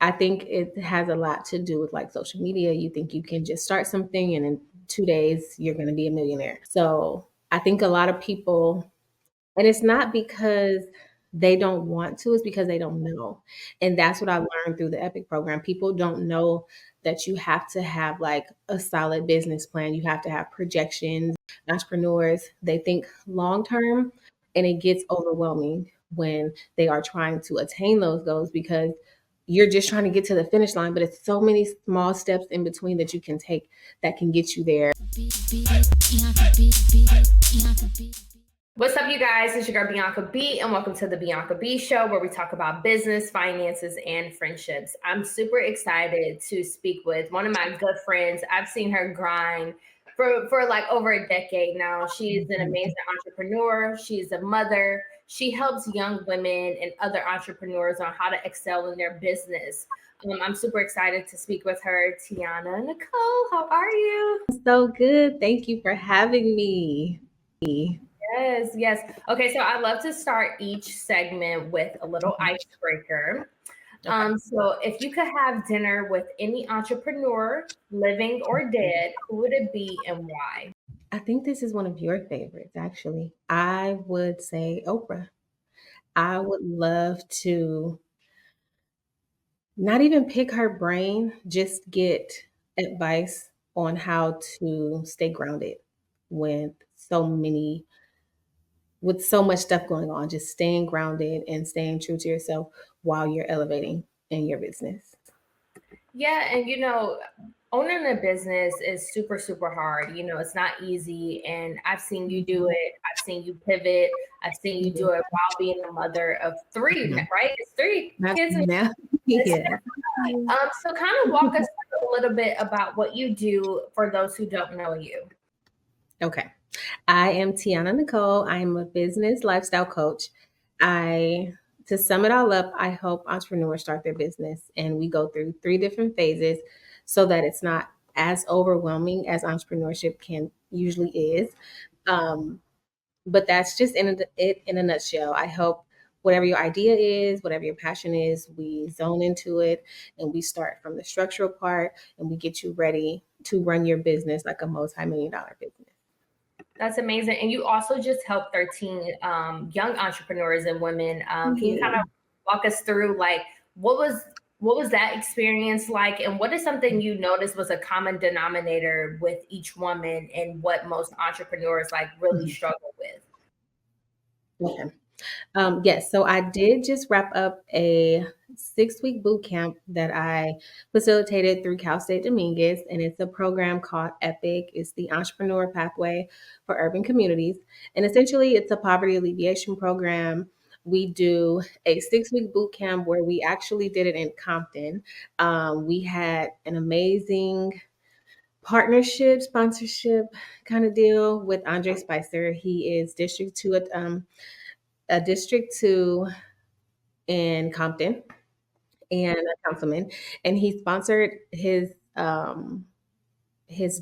I think it has a lot to do with like social media. You think you can just start something and in 2 days you're going to be a millionaire. So I think a lot of people, and it's not because they don't want to, it's because they don't know. And that's what I learned through the Epic program. People don't know that you have to have like a solid business plan. You have to have projections. Entrepreneurs, they think long term, and it gets overwhelming when they are trying to attain those goals because you're just trying to get to the finish line, but it's so many small steps in between that you can take that can get you there. What's up, you guys? It's your girl Bianca Bee, and welcome to the Bianca Bee Show, where we talk about business, finances, and friendships. I'm super excited to speak with one of my good friends. I've seen her grind for like over a decade now. She's an amazing entrepreneur. She's a mother. She helps young women and other entrepreneurs on how to excel in their business. I'm super excited to speak with her. Tiana Nichole, how are you? So good. Thank you for having me. Yes. Okay, so I love to start each segment with a little icebreaker. So if you could have dinner with any entrepreneur, living or dead, who would it be and why? I think this is one of your favorites, actually. I would say Oprah. I would love to not even pick her brain, just get advice on how to stay grounded with so many, with so much stuff going on, just staying grounded and staying true to yourself while you're elevating in your business. Yeah, and owning a business is super, super hard. It's not easy. And I've seen you do it. I've seen you pivot. I've seen you do it while being a mother of three, right? It's three kids. Now, yeah. So kind of walk us through a little bit about what you do for those who don't know you. Okay. I am Tiana Nichole. I am a business lifestyle coach. To sum it all up, I help entrepreneurs start their business, and we go through 3 different phases so that it's not as overwhelming as entrepreneurship can usually is. Um, but that's just it in a nutshell. I help whatever your idea is, whatever your passion is, we zone into it and we start from the structural part and we get you ready to run your business like a multi-million-dollar business. That's amazing. And you also just helped 13 young entrepreneurs and women. Can you kind of walk us through like what was that experience like, and what is something you noticed was a common denominator with each woman and what most entrepreneurs like really struggle with? Okay. Yes, so I did just wrap up a 6-week boot camp that I facilitated through Cal State Dominguez, and it's a program called EPIC. It's the Entrepreneur Pathway for Urban Communities, and essentially it's a poverty alleviation program. We do a 6-week boot camp where we actually did it in Compton. We had an amazing partnership, sponsorship kind of deal with Andre Spicer. He is District 2 in Compton and a councilman, and he sponsored his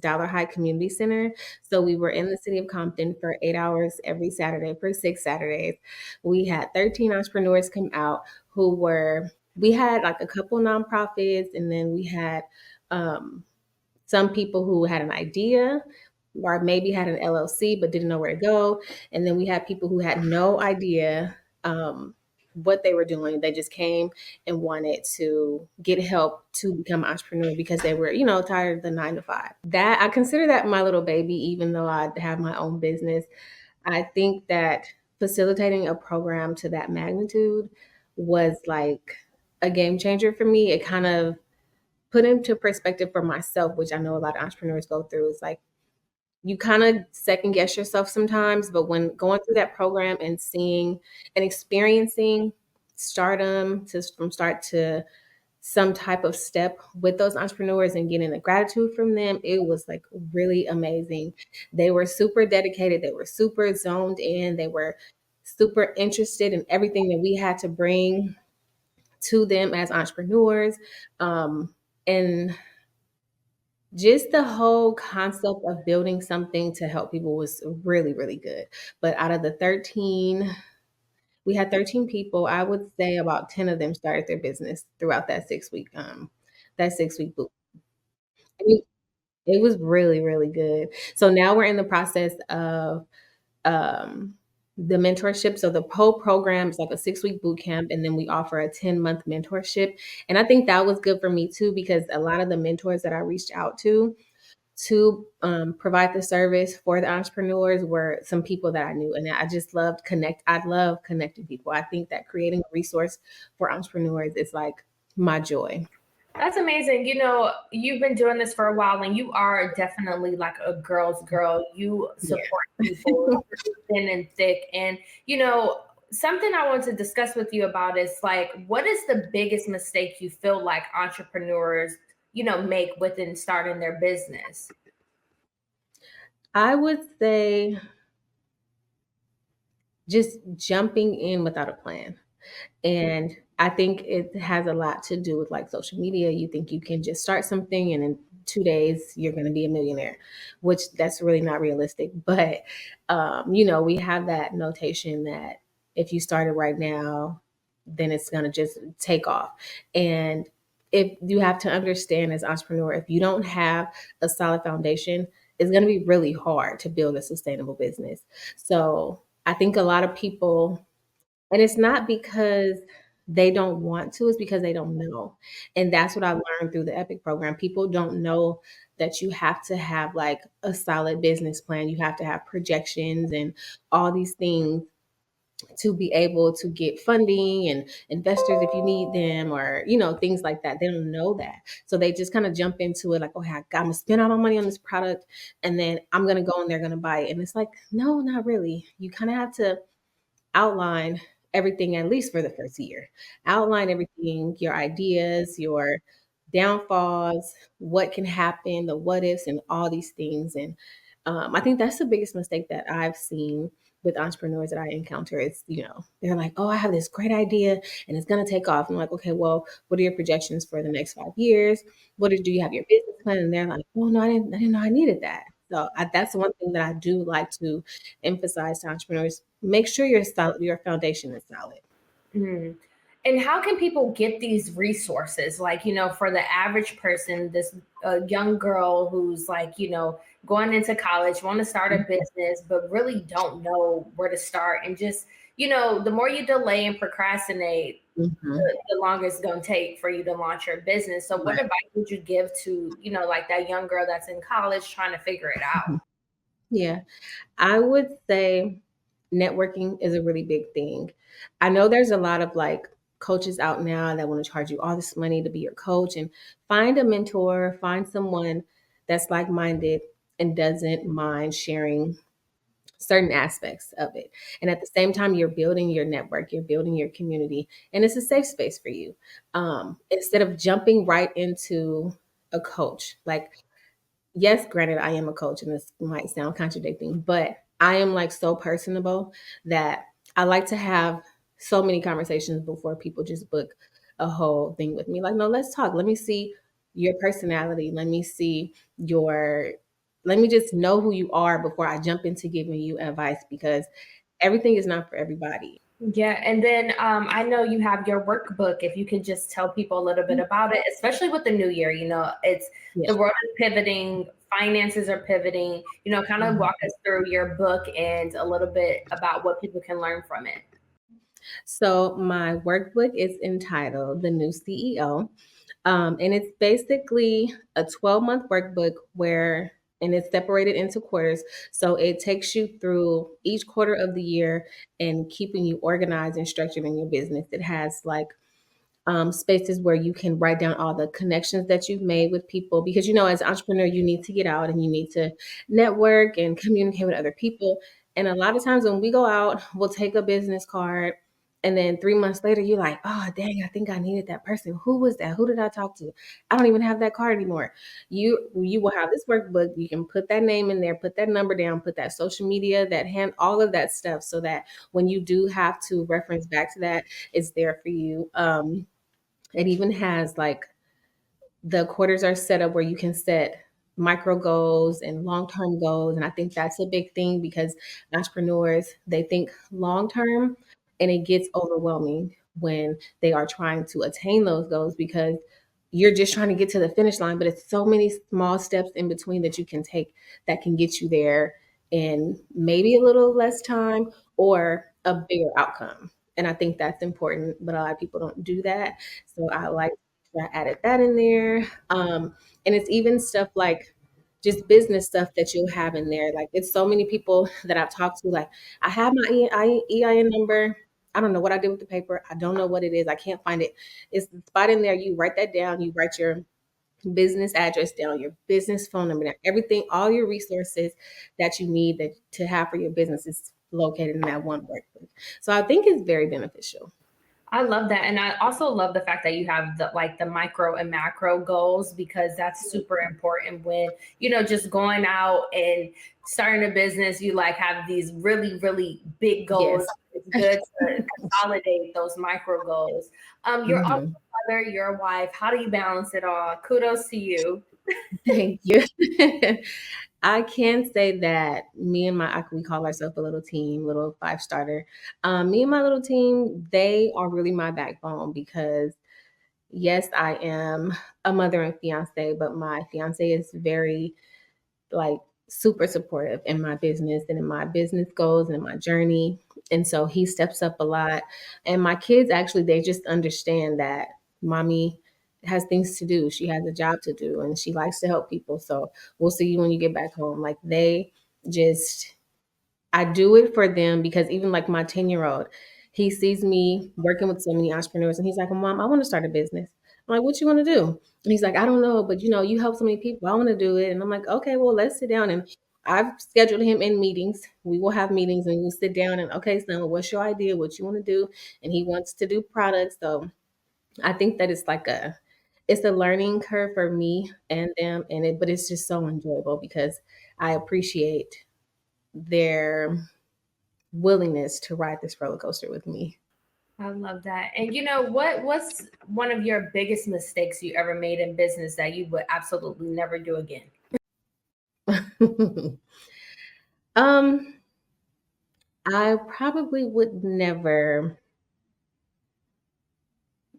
Dollar High Community Center. So we were in the city of Compton for 8 hours every Saturday for 6 Saturdays. We had 13 entrepreneurs come out we had like a couple nonprofits, and then we had some people who had an idea or maybe had an LLC but didn't know where to go. And then we had people who had no idea what they were doing. They just came and wanted to get help to become an entrepreneur because they were, tired of the 9 to 5. That I consider that my little baby, even though I have my own business. I think that facilitating a program to that magnitude was like a game changer for me. It kind of put into perspective for myself, which I know a lot of entrepreneurs go through. It's like you kind of second guess yourself sometimes, but when going through that program and seeing and experiencing stardom from start to some type of step with those entrepreneurs and getting the gratitude from them, it was like really amazing. They were super dedicated, they were super zoned in, they were super interested in everything that we had to bring to them as entrepreneurs. And just the whole concept of building something to help people was really, really good. But out of the 13, we had 13 people. I would say about 10 of them started their business throughout that 6 week boot. It it was really, really good. So now we're in the process of um, the mentorship. So the whole program is like a 6 week boot camp, and then we offer a 10-month mentorship. And I think that was good for me too, because a lot of the mentors that I reached out to provide the service for the entrepreneurs were some people that I knew, and I just loved connect. I love connecting people. I think that creating a resource for entrepreneurs is like my joy. That's amazing. You've been doing this for a while and you are definitely like a girl's girl. You Yeah. support people thin and thick. And, something I want to discuss with you about is like, what is the biggest mistake you feel like entrepreneurs, make within starting their business? I would say just jumping in without a plan. And I think it has a lot to do with like social media. You think you can just start something and in 2 days you're going to be a millionaire, which that's really not realistic. But, we have that notation that if you started right now, then it's going to just take off. And if you have to understand as entrepreneur, if you don't have a solid foundation, it's going to be really hard to build a sustainable business. So I think a lot of people, and it's not because they don't want to, it's because they don't know. And that's what I learned through the EPIC program. People don't know that you have to have like a solid business plan. You have to have projections and all these things to be able to get funding and investors if you need them, or things like that. They don't know that. So they just kind of jump into it like, okay, I'm gonna spend all my money on this product and then I'm gonna go and they're gonna buy it. And it's like, no, not really. You kind of have to outline everything at least for the first year. Outline everything, your ideas, your downfalls, what can happen, the what ifs, and all these things. And I think that's the biggest mistake that I've seen with entrepreneurs that I encounter. Is they're like, oh, I have this great idea and it's going to take off. I'm like, okay, well, what are your projections for the next 5 years? Do you have your business plan? And they're like, oh no, I didn't know I needed that. So that's one thing that I do like to emphasize to entrepreneurs: make sure your foundation is solid. Mm. And how can people get these resources? Like, for the average person, this young girl who's like, going into college, want to start a business, but really don't know where to start. And just, the more you delay and procrastinate, Mhm. the longer it's going to take for you to launch your business. So what Right. advice would you give to, like that young girl that's in college trying to figure it out? Yeah, I would say networking is a really big thing. I know there's a lot of like coaches out now that want to charge you all this money to be your coach, and find a mentor, find someone that's like minded and doesn't mind sharing certain aspects of it. And at the same time, you're building your network, you're building your community, and it's a safe space for you. Instead of jumping right into a coach, like, yes, granted, I am a coach, and this might sound contradicting, but I am like so personable that I like to have so many conversations before people just book a whole thing with me. Like, no, let's talk. Let me see your personality. Let me just know who you are before I jump into giving you advice, because everything is not for everybody. Yeah, and then I know you have your workbook. If you can just tell people a little bit about it, especially with the new year, it's Yeah. the world is pivoting, finances are pivoting. Kind of Mhm. walk us through your book and a little bit about what people can learn from it. So my workbook is entitled The New CEO. And it's basically a 12-month workbook and it's separated into quarters. So it takes you through each quarter of the year and keeping you organized and structured in your business. It has like spaces where you can write down all the connections that you've made with people, because as an entrepreneur you need to get out and you need to network and communicate with other people. And a lot of times when we go out, we'll take a business card, and then 3 months later you're like, oh dang, I think I needed that person. Who was that? Who did I talk to? I don't even have that card anymore. You will have this workbook. You can put that name in there, put that number down, put that social media, that hand, all of that stuff, so that when you do have to reference back to that, it's there for you. It even has like the quarters are set up where you can set micro goals and long-term goals. And I think that's a big thing, because entrepreneurs, they think long term And it gets overwhelming when they are trying to attain those goals because you're just trying to get to the finish line, but it's so many small steps in between that you can take that can get you there in maybe a little less time or a bigger outcome. And I think that's important, but a lot of people don't do that. So I like I added that in there. And it's even stuff like just business stuff that you'll have in there. Like it's so many people that I've talked to, like I have my EIN number. I don't know what I did with the paper. I don't know what it is. I can't find it. It's the spot in there. You write that down. You write your business address down, your business phone number down, everything, all your resources that you need that to have for your business is located in that one workbook. So I think it's very beneficial. I love that. And I also love the fact that you have the micro and macro goals, because that's super important when, just going out and starting a business, you like have these really, really big goals. Yes. It's good to consolidate those micro goals. You're also Mhm. a mother, you're a wife. How do you balance it all? Kudos to you. Thank you. I can say that me and we call ourselves a little team, little five starter. Me and my little team, they are really my backbone because yes, I am a mother and fiance, but my fiance is very like super supportive in my business and in my business goals and in my journey. And so he steps up a lot. And my kids actually, they just understand that mommy has things to do. She has a job to do and she likes to help people. So we'll see you when you get back home. Like they just I do it for them because even like my 10-year-old, he sees me working with so many entrepreneurs and he's like, Mom, I want to start a business. I'm like, what you want to do? And he's like, I don't know, but you help so many people. I want to do it. And I'm like, okay, well, let's sit down. And I've scheduled him in meetings. We will have meetings and we'll sit down and okay, son, what's your idea? What you want to do? And he wants to do products. So I think that it's a learning curve for me and them but it's just so enjoyable because I appreciate their willingness to ride this roller coaster with me. I love that. And what's one of your biggest mistakes you ever made in business that you would absolutely never do again? um, I probably would never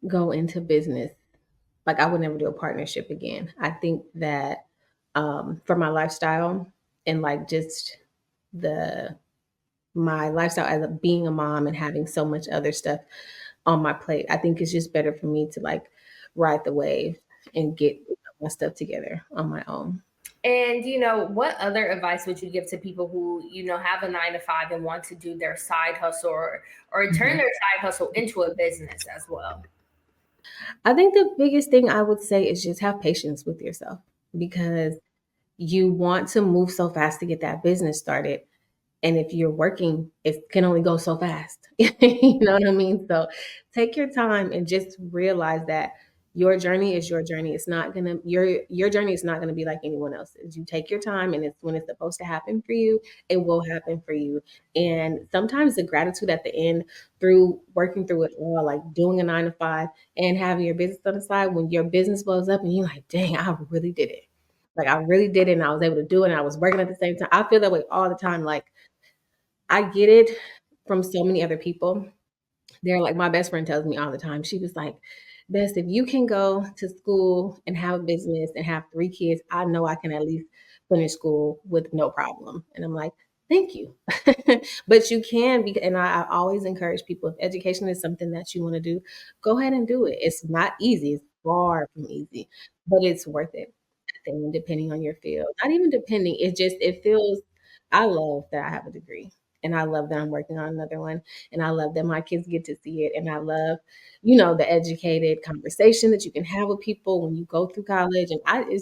go into business. Like I would never do a partnership again. I think that for my lifestyle and like just the my lifestyle as being a mom and having so much other stuff on my plate, I think it's just better for me to like ride the wave and get my stuff together on my own. And what other advice would you give to people who have a 9 to 5 and want to do their side hustle, or turn Mhm. their side hustle into a business as well? I think the biggest thing I would say is just have patience with yourself because you want to move so fast to get that business started. And if you're working, it can only go so fast. You know what I mean? So take your time and just realize that your journey is your journey. It's not gonna your journey is not gonna be like anyone else's. You take your time and it's when it's supposed to happen for you, it will happen for you. And sometimes the gratitude at the end through working through it all, like doing a 9 to 5 and having your business on the side, when your business blows up and you're like, dang, I really did it. Like I really did it and I was able to do it and I was working at the same time. I feel that way all the time. Like I get it from so many other people. They're like my best friend tells me all the time. She was like, "Best, if you can go to school and have a business and have 3 kids, I know I can at least finish school with no problem." And I'm like, "Thank you." But you can be and I always encourage people if education is something that you want to do, go ahead and do it. It's not easy. It's far from easy, but it's worth it. I think depending on your field. Not even depending, it feels I love that I have a degree and I love that I'm working on another one and I love that my kids get to see it and I love, the educated conversation that you can have with people when you go through college and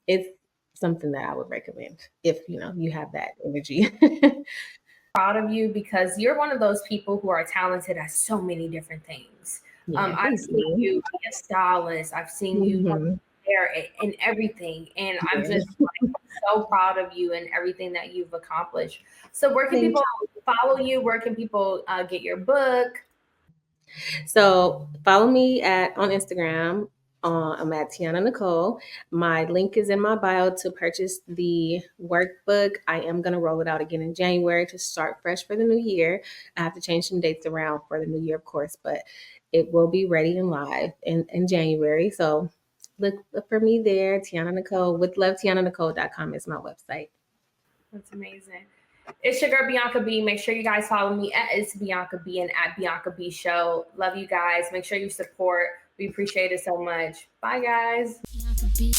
it's something that I would recommend if, you have that energy. Proud of you, because you're one of those people who are talented at so many different things. Yeah, I've thank seen you. you be a stylist. I've seen you Mhm. there and everything. And I'm Yeah. just like so proud of you and everything that you've accomplished. So where can Thank people follow you? Where can people get your book? So follow me on Instagram I'm at Tiana Nichole. My link is in my bio to purchase the workbook. I am going to roll it out again in January to start fresh for the new year. I have to change some dates around for the new year, of course, but it will be ready and live in January. So look for me there. Tiana Nichole with love. TianaNichole.com is my website. That's amazing. It's your girl Bianca Bee. Make sure you guys follow me at It's Bianca Bee and at Bianca Bee Show. Love you guys. Make sure you support. We appreciate it so much. Bye, guys. Bianca Bee.